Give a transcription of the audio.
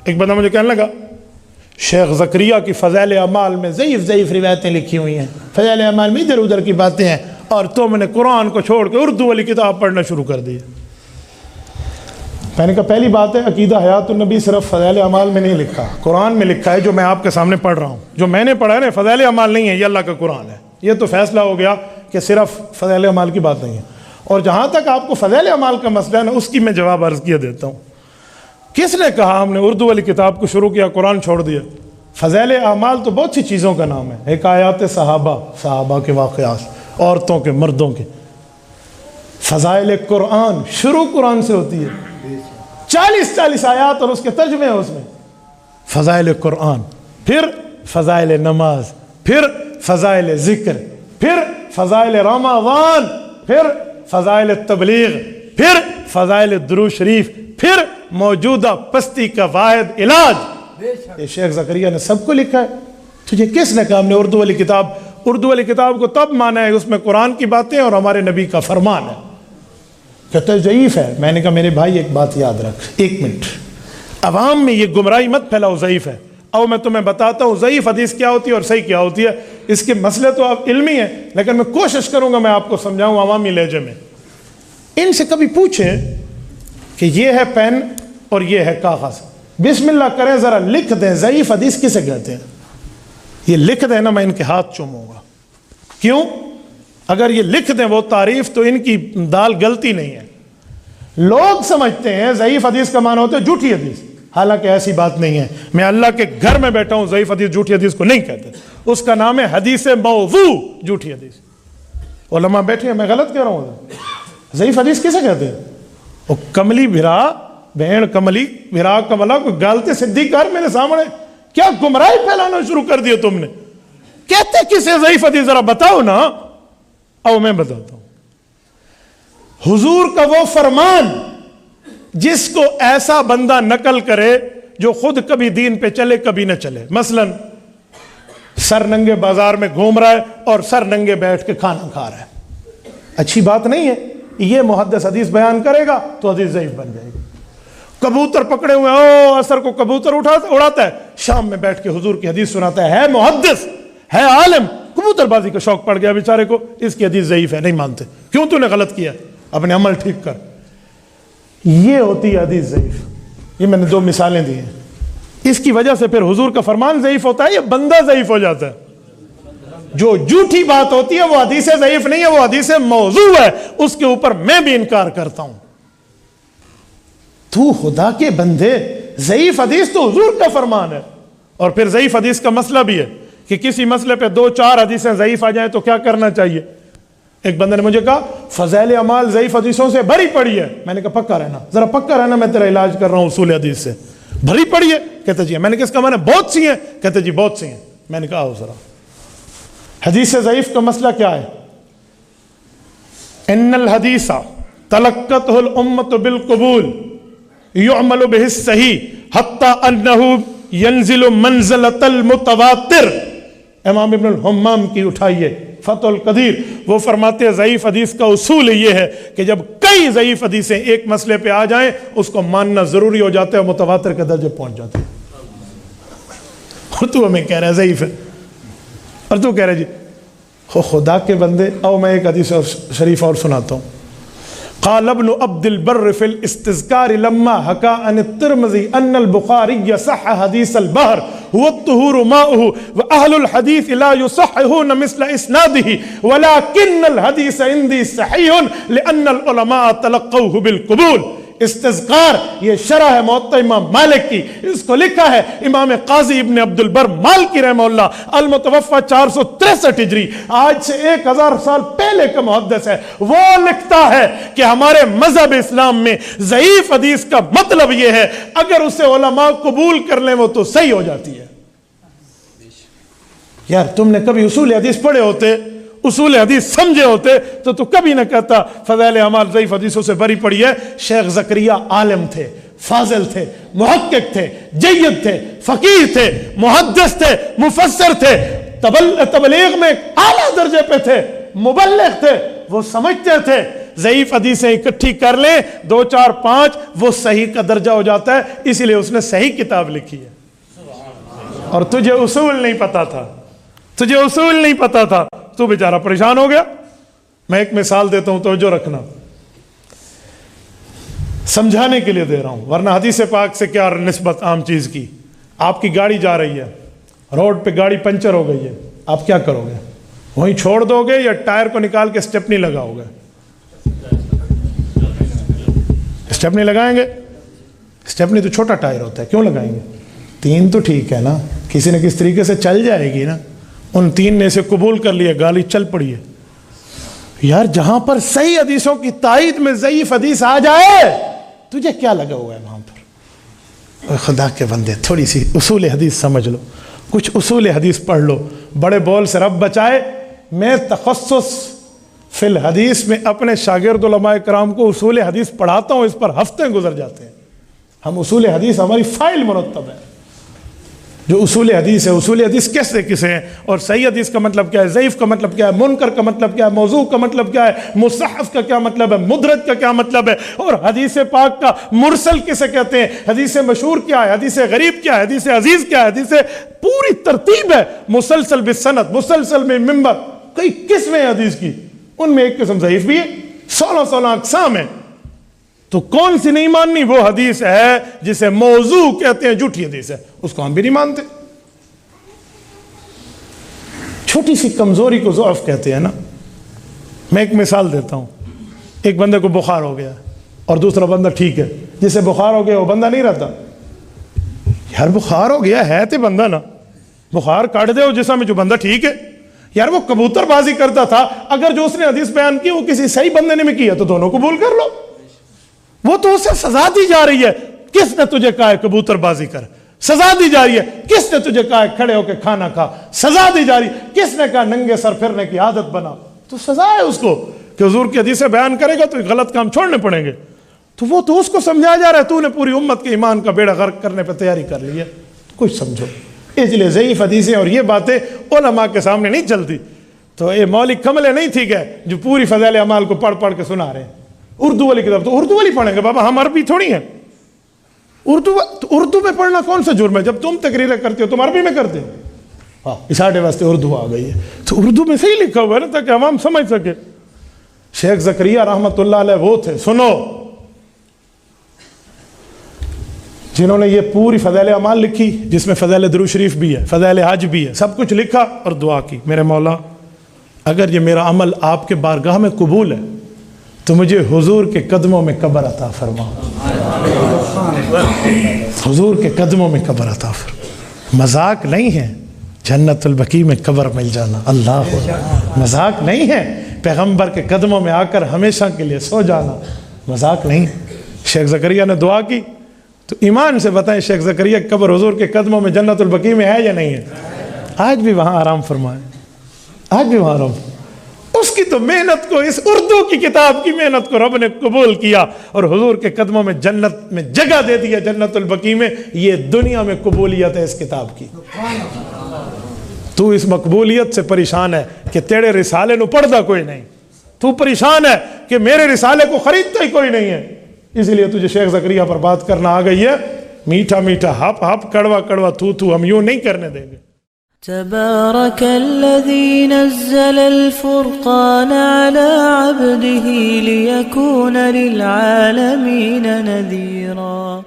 ایک بندہ مجھے کہنے لگا شیخ زکریا کی فضائل اعمال میں ضعیف روایتیں لکھی ہوئی ہیں، فضائل اعمال میں ادھر ادھر کی باتیں ہیں، اور تو میں نے قرآن کو چھوڑ کے اردو والی کتاب پڑھنا شروع کر دی۔ میں نے کہا پہلی بات ہے عقیدہ حیات النبی صرف فضائل اعمال میں نہیں لکھا، قرآن میں لکھا ہے جو میں آپ کے سامنے پڑھ رہا ہوں، جو میں نے پڑھا ہے نا فضائل اعمال نہیں ہے، یہ اللہ کا قرآن ہے۔ یہ تو فیصلہ ہو گیا کہ صرف فضائل اعمال کی بات نہیں ہے۔ اور جہاں تک آپ کو فضائل اعمال کا مسئلہ ہے نا، اس کی میں جواب عرض کیا دیتا ہوں۔ کس نے کہا ہم نے اردو والی کتاب کو شروع کیا قرآن چھوڑ دیا؟ فضائل اعمال تو بہت سی چیزوں کا نام ہے، ایک آیات صحابہ کے واقعات، عورتوں کے، مردوں کے۔ فضائل قرآن شروع قرآن سے ہوتی ہے، 40 آیات اور اس کے ترجمے ہیں اس میں۔ فضائل قرآن، پھر فضائل نماز، پھر فضائل ذکر، پھر فضائل رمضان، پھر فضائل تبلیغ، پھر فضائل درود شریف، پھر موجودہ پستی کا واحد علاج۔ یہ شیخ زکریا نے سب کو لکھا ہے۔ تجھے کس نے کہا ہم نے اردو والی کتاب کو تب مانا ہے اس میں قرآن کی باتیں اور ہمارے نبی کا فرمان ہے؟ کہتے ہیں ضعیف ہے۔ میں نے کہا میرے بھائی ایک بات یاد رکھ، 1 منٹ، عوام میں یہ گمراہی مت پھیلاؤ ضعیف ہے۔ اور میں تمہیں بتاتا ہوں ضعیف حدیث کیا ہوتی ہے اور صحیح کیا ہوتی ہے۔ اس کے مسئلے تو اب علمی ہیں، لیکن میں کوشش کروں گا میں آپ کو سمجھاؤں عوامی لہجے میں۔ ان سے کبھی پوچھیں کہ یہ ہے پین اور یہ ہے کاغذ، بسم اللہ کریں ذرا لکھ دیں ضعیف حدیث کسے کہتے ہیں؟ یہ لکھ دیں نا، میں ان کے ہاتھ چوموں گا۔ کیوں؟ اگر یہ لکھ دیں وہ تعریف تو ان کی دال گلتی نہیں ہے۔ لوگ سمجھتے ہیں ضعیف حدیث کا معنی ہوتا ہے جھوٹی حدیث، حالانکہ ایسی بات نہیں ہے۔ میں اللہ کے گھر میں بیٹھا ہوں، ضعیف حدیث جھوٹی حدیث کو نہیں کہتے، اس کا نام ہے حدیث موضوع، جھوٹی حدیث۔ علماء بیٹھے ہیں، میں غلط کہہ رہا ہوں؟ ضعیف حدیث کسے کہتے ہیں؟ وہ کملی بھرا بہن کملی بھرا کملا کوئی گالتے صدیق کر میرے سامنے، کیا گمراہی پھیلانا شروع کر دیا تم نے؟ کہتے کسے ضعیف حدیث ذرا بتاؤ نا۔ او میں بتاتا ہوں، حضور کا وہ فرمان جس کو ایسا بندہ نقل کرے جو خود کبھی دین پہ چلے کبھی نہ چلے، مثلا سر ننگے بازار میں گھوم رہا ہے اور سر ننگے بیٹھ کے کھانا کھا رہا ہے، اچھی بات نہیں ہے۔ یہ محدث حدیث بیان کرے گا تو حدیث ضعیف بن جائے گی۔ کبوتر پکڑے ہوئے اثر کو کبوتر اڑاتا ہے، شام میں بیٹھ کے حضور کی حدیث سناتا ہے محدث ہے عالم، کبوتر بازی کا شوق پڑ گیا بیچارے کو، اس کی حدیث ضعیف ہے، نہیں مانتے۔ کیوں؟ تو نے غلط کیا، اپنے عمل ٹھیک کر۔ یہ ہوتی ہے حدیث ضعیف۔ یہ میں نے 2 مثالیں دی ہیں۔ اس کی وجہ سے پھر حضور کا فرمان ضعیف ہوتا ہے یا بندہ ضعیف ہو جاتا ہے؟ جو جھوٹی بات ہوتی ہے وہ حدیث ضعیف نہیں ہے، وہ حدیث موضوع ہے، اس کے اوپر میں بھی انکار کرتا ہوں۔ تو خدا کے بندے، ضعیف حدیث تو حضور کا فرمان ہے۔ اور پھر ضعیف حدیث کا مسئلہ بھی ہے کہ کسی مسئلے پہ 2-4 حدیثیں ضعیف آ جائیں تو کیا کرنا چاہیے؟ ایک بندے نے مجھے کہا فضائل اعمال ضعیف حدیثوں سے بھری پڑی ہے۔ میں نے کہا پکا رہنا، ذرا پکا رہنا، میں تیرا علاج کر رہا ہوں اصول حدیث سے۔ بھری پڑی ہے؟ کہتے جی۔ میں نے کہا اس کا معنی بہت سی ہیں؟ کہتے جی بہت سی ہیں۔ میں نے کہا آؤ ذرا، حدیث ضعیف کا مسئلہ کیا ہے؟ ان الحدیث تلقتہ الامۃ بالقبول یعمل بہ الصحیح حتی انہ ینزل منزلۃ المتواتر۔ امام ابن الحمام کی اٹھائیے فتح القدیر، وہ فرماتے ہیں ضعیف حدیث کا اصول یہ ہے کہ جب کئی ضعیف حدیثیں ایک مسئلے پہ آ جائیں اس کو ماننا ضروری ہو جاتا ہے، متواتر کے درجے پہنچ جاتے ہیں۔ اور تو ہمیں کہہ رہا ہے ضعیف ہے، اور تو کہہ رہے جی خدا کے بندے۔ او میں ایک حدیث شریف اور سناتا ہوں۔ قال ابن عبد البر في الاستذكار لما حكى عن الترمذي ان البخاري صح حديث البحر هو الطهور ماؤه واهل الحديث لا يصححون مثل اسناده ولكن الحديث عندي صحيح لان العلماء تلقوه بالقبول۔ استذکار یہ شرح ہے موطا امام مالک کی، اس کو لکھا ہے امام قاضی ابن عبد البر مالکی رحمہ اللہ، المتوفى 463 ہجری، آج سے 1000 سال پہلے کا محدث ہے۔ وہ لکھتا ہے کہ ہمارے مذہب اسلام میں ضعیف حدیث کا مطلب یہ ہے اگر اسے علماء قبول کر لیں وہ تو صحیح ہو جاتی ہے۔ یار تم نے کبھی اصول حدیث پڑھے ہوتے، اصول حدیث سمجھے ہوتے تو کبھی نہ کہتا فضائل اعمال ضعیف حدیثوں سے بھری پڑی ہے۔ شیخ زکریا عالم تھے، فاضل تھے، محقق تھے، جید تھے، فقیہ تھے، محدث تھے، مفسر تھے، تبلیغ میں اعلیٰ درجے پہ تھے، مبلغ تھے۔ وہ سمجھتے تھے ضعیف حدیثیں اکٹھی کر لیں 2 4 5 وہ صحیح کا درجہ ہو جاتا ہے. اسی لیے اس نے صحیح کتاب لکھی ہے. اور تجھے اصول نہیں پتا تھا, تجھے اصول نہیں پتا تھا, تو بیچارہ پریشان ہو گیا. میں ایک مثال دیتا ہوں, توجہ رکھنا, سمجھانے کے لیے دے رہا ہوں, ورنہ حدیث پاک سے کیا نسبت عام چیز کی. آپ کی گاڑی جا رہی ہے, روڈ پہ گاڑی پنچر ہو گئی ہے, آپ کیا کرو گے؟ وہیں چھوڑ دو گے یا ٹائر کو نکال کے اسٹیپنی لگاؤ گے؟ اسٹیپنی لگائیں گے. اسٹیپنی تو چھوٹا ٹائر ہوتا ہے, کیوں لگائیں گے؟ 3 تو ٹھیک ہے نا, کسی نہ کسی طریقے سے چل جائے گی نا. ان 3 نے اسے قبول کر لیا, گاڑی چل پڑی ہے. یار جہاں پر صحیح حدیثوں کی تائید میں ضعیف حدیث آ جائے, تجھے کیا لگا ہوا ہے وہاں پر؟ خدا کے بندے تھوڑی سی اصول حدیث سمجھ لو, کچھ اصول حدیث پڑھ لو. بڑے بول سے رب بچائے, میں تخصص فی الحدیث میں اپنے شاگرد علماء کرام کو اصول حدیث پڑھاتا ہوں, اس پر ہفتے گزر جاتے ہیں. ہم اصول حدیث, ہماری فائل مرتب ہے جو اصول حدیث ہے. اصول حدیث کیسے کسے ہیں, اور صحیح حدیث کا مطلب کیا ہے, ضعیف کا مطلب کیا ہے, منکر کا مطلب کیا ہے, موضوع کا مطلب کیا ہے, مصحف کا کیا مطلب ہے, مدرج کا کیا مطلب ہے, اور حدیث پاک کا مرسل کسے کہتے ہیں, حدیث مشہور کیا ہے, حدیث غریب کیا ہے, حدیث عزیز کیا ہے, حدیث پوری ترتیب ہے. مسلسل بالسند, مسلسل میں منبر, کئی قسمیں ہیں حدیث کی, ان میں ایک قسم ضعیف بھی ہے, 16 اقسام ہیں. تو کون سی نہیں ماننی؟ وہ حدیث ہے جسے موضوع کہتے ہیں, جھوٹی حدیث ہے, اس کو ہم بھی نہیں مانتے. چھوٹی سی کمزوری کو ضعف کہتے ہیں نا. میں ایک مثال دیتا ہوں, ایک بندے کو بخار ہو گیا اور دوسرا بندہ ٹھیک ہے. جسے بخار ہو گیا وہ بندہ نہیں رہتا. یار بخار ہو گیا ہے تو بندہ نا, بخار کاٹ دے وہ جسم میں, جو بندہ ٹھیک ہے. یار وہ کبوتر بازی کرتا تھا, اگر جو اس نے حدیث بیان کی وہ کسی صحیح بندے نے میں کیا تو دونوں قبول کر لو. وہ تو اسے سزا دی جا رہی ہے. کس نے تجھے کہا ہے کبوتر بازی کر؟ سزا دی جا رہی ہے. کس نے تجھے کہا ہے کھڑے ہو کے کھانا کھا؟ سزا دی جا رہی ہے. کس نے کہا ننگے سر پھرنے کی عادت بنا؟ تو سزا ہے اس کو کہ حضور کی حدیثیں بیان کرے گا تو غلط کام چھوڑنے پڑیں گے. تو وہ تو اس کو سمجھایا جا رہا ہے, تو نے پوری امت کے ایمان کا بیڑا غرق کرنے پہ تیاری کر لی ہے. کچھ سمجھو. اس لیے ضعیف حدیثیں اور یہ باتیں علماء کے سامنے نہیں چلتی. تو یہ مولوی کملے نہیں تھی کہ جو پوری فضائل اعمال کو پڑھ پڑھ کے سنا رہے ہیں. اردو والی کتاب تو اردو والی پڑھیں گے بابا, ہم عربی تھوڑی ہیں. اردو میں پڑھنا کون سا جرم ہے؟ جب تم تقریریں کرتے ہو تم عربی میں کرتے ہو. ہاں ساڑھے واسطے اردو آ گئی ہے, تو اردو میں صحیح لکھا ہوا ہے نا, تاکہ عوام سمجھ سکے. شیخ زکریا رحمت اللہ علیہ وہ تھے, سنو, جنہوں نے یہ پوری فضائل اعمال لکھی, جس میں فضائل درود شریف بھی ہے, فضائل حج بھی ہے, سب کچھ لکھا اور دعا کی, میرے مولا اگر یہ میرا عمل آپ کے بارگاہ میں قبول ہے تو مجھے حضور کے قدموں میں قبر عطا فرما. حضور کے قدموں میں قبر عطا فرما. مذاق نہیں ہے جنت البقیع میں قبر مل جانا, اللہ مذاق نہیں ہے پیغمبر کے قدموں میں آ کر ہمیشہ کے لیے سو جانا, مذاق نہیں. شیخ زکریا نے دعا کی, تو ایمان سے بتائیں شیخ زکریا کی قبر حضور کے قدموں میں جنت البقیع میں ہے یا نہیں ہے؟ آج بھی وہاں آرام فرمائے, آج بھی وہاں آرام. اس کی تو محنت کو, اس اردو کی کتاب کی محنت کو رب نے قبول کیا اور حضور کے قدموں میں جنت میں جگہ دے دیا, جنت البقیع میں. یہ دنیا میں قبولیت ہے اس کتاب کی. تو اس مقبولیت سے پریشان ہے کہ تیرے رسالے نو پڑھدا کوئی نہیں, تو پریشان ہے کہ میرے رسالے کو خریدتا ہی کوئی نہیں ہے. اس لیے تجھے شیخ زکریا پر بات کرنا آ گئی ہے. میٹھا میٹھا ہپ ہپ, کڑوا کڑوا تو ہم یوں نہیں کرنے دیں گے. تبارك الذي نزل الفرقان على عبده ليكون للعالمين نذيرا.